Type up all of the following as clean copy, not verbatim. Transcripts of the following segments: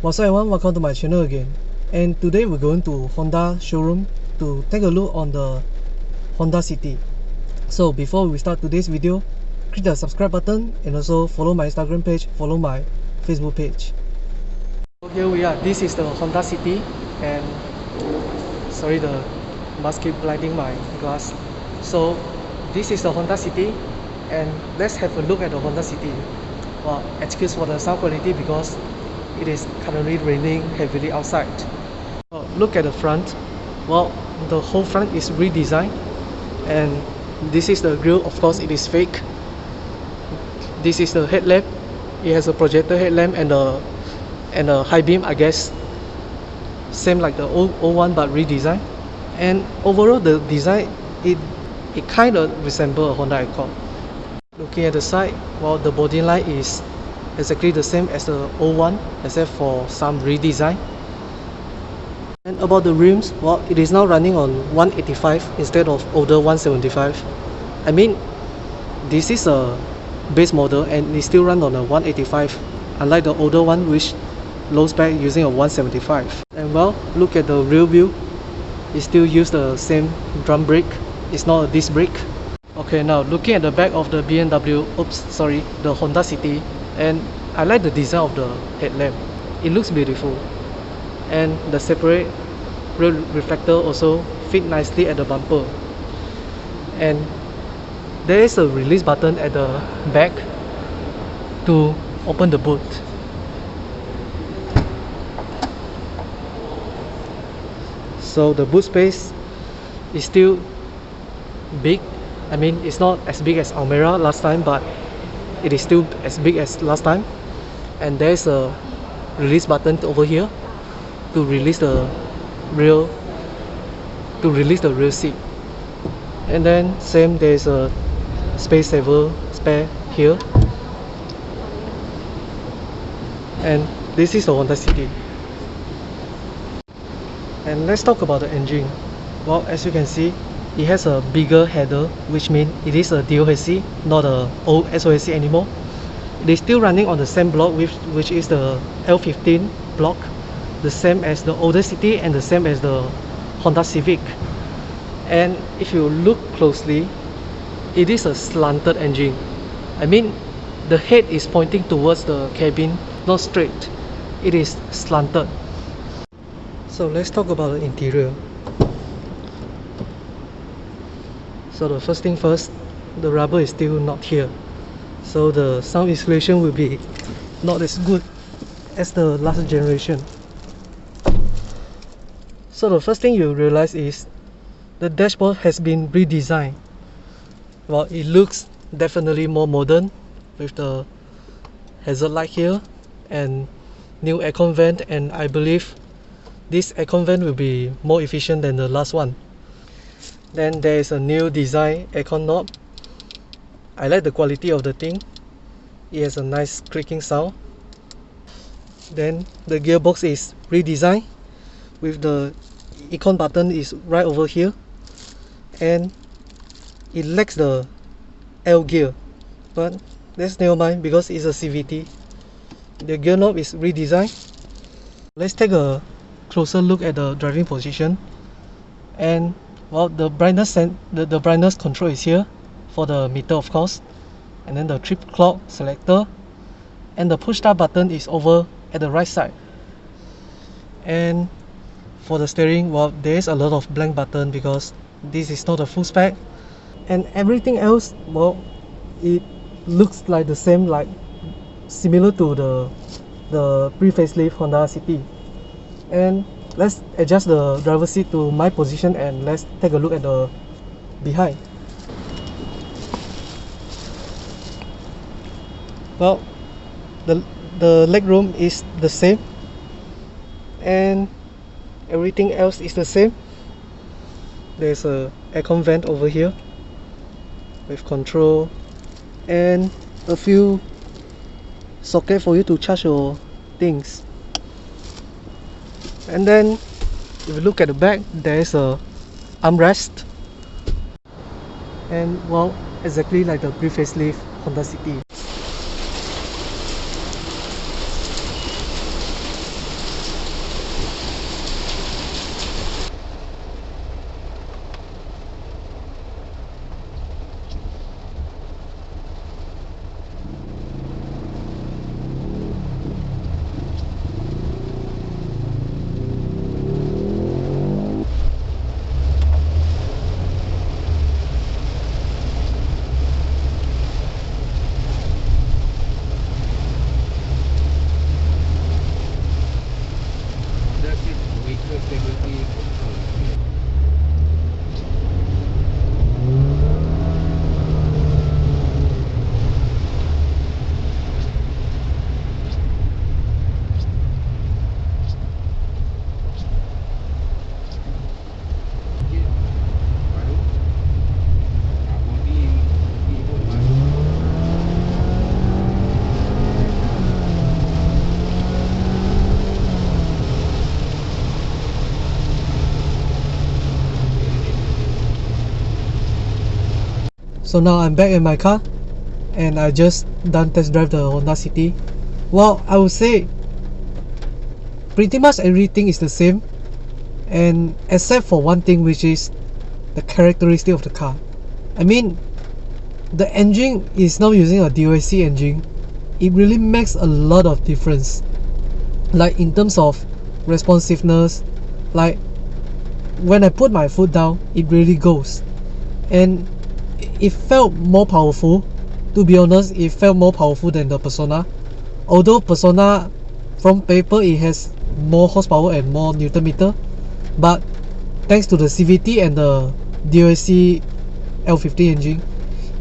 What's up everyone, welcome to my channel again. And today we're going to Honda showroom to take a look on the Honda City. So before we start today's video, click the subscribe button and also follow my Instagram page, follow my Facebook page. So here we are, this is the Honda City, and sorry the mask keep blinding my glass. So this is the Honda City, and let's have a look at the Honda City. Well, excuse for the sound quality because it is currently raining heavily outside. Look at the front. Well, the whole front is redesigned, and this is the grille. Of course, it is fake. This is the headlamp. It has a projector headlamp and a high beam, I guess. Same like the old one, but redesigned. And overall, the design it kind of resembles a Honda Accord. Looking at the side, well, the body line is exactly the same as the old one, except for some redesign. And about the rims, well, it is now running on 185 instead of older 175. I mean, this is a base model and it still runs on a 185, unlike the older one which loads back using a 175. And well, look at the rear view. It still uses the same drum brake. It's not a disc brake. Okay, now looking at the back of the the Honda City, and I like the design of the headlamp. It looks beautiful, and the separate rear reflector also fit nicely at the bumper. And there is a release button at the back to open the boot. So the boot space is still big. I mean, it's not as big as Almera last time, but it is still as big as last time. And there's a release button over here to release the rear seat. And then same, there's a space saver spare here. And this is the Honda City. And let's talk about the engine. Well, as you can see, it has a bigger header, which means it is a DOHC, not a old SOHC anymore. It is still running on the same block, which is the L15 block, the same as the older City and the same as the Honda Civic. And if you look closely, it is a slanted engine. I mean, the head is pointing towards the cabin, not straight. It is slanted. So let's talk about the interior. So the first thing first, the rubber is still not here, so the sound insulation will be not as good as the last generation. So the first thing you realize is the dashboard has been redesigned. Well, it looks definitely more modern with the hazard light here and new aircon vent, and I believe this aircon vent will be more efficient than the last one. Then there is a new design aircon knob. I like the quality of the thing. It has a nice clicking sound. Then the gearbox is redesigned with the icon button is right over here, and it lacks the L gear, but that's never mind because it's a CVT. The gear knob is redesigned. Let's take a closer look at the driving position. And well, the brightness control is here for the meter, of course, and then the trip clock selector, and the push start button is over at the right side. And for the steering, well, there is a lot of blank button because this is not a full spec, and everything else, well, it looks like the same, like similar to the pre-facelift Honda City. And let's adjust the driver's seat to my position and let's take a look at the behind. Well, the leg room is the same and everything else is the same. There's a aircon vent over here with control and a few sockets for you to charge your things. And then if you look at the back, there is a armrest, and well, exactly like the pre-facelift Honda City. So now I'm back in my car and I just done test drive the Honda City. Well, I would say pretty much everything is the same, and except for one thing, which is the characteristic of the car. I mean, the engine is now using a DOSC engine. It really makes a lot of difference, like in terms of responsiveness. Like when I put my foot down, it really goes, and it felt more powerful. To be honest, it felt more powerful than the Persona. Although Persona, from paper, it has more horsepower and more Newton meter, but thanks to the CVT and the DOSC L50 engine,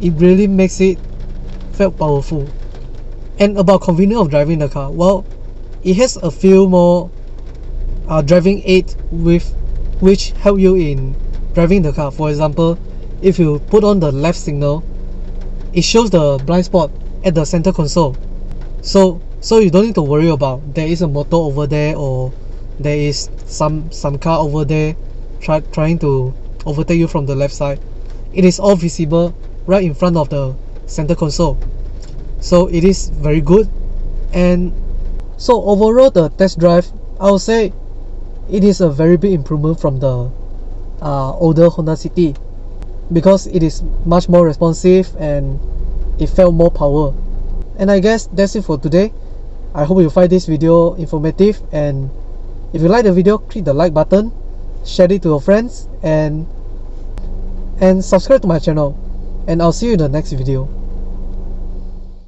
it really makes it felt powerful. And about convenience of driving the car, well, it has a few more driving aid with which help you in driving the car. For example, if you put on the left signal, it shows the blind spot at the center console, so you don't need to worry about there is a motor over there or there is some car over there trying to overtake you from the left side. It is all visible right in front of the center console, so it is very good. And so overall, the test drive, I would say it is a very big improvement from the older Honda City, because it is much more responsive and it felt more power. And I guess that's it for today. I hope you find this video informative, and if you like the video, click the like button, share it to your friends, and subscribe to my channel, and I'll see you in the next video.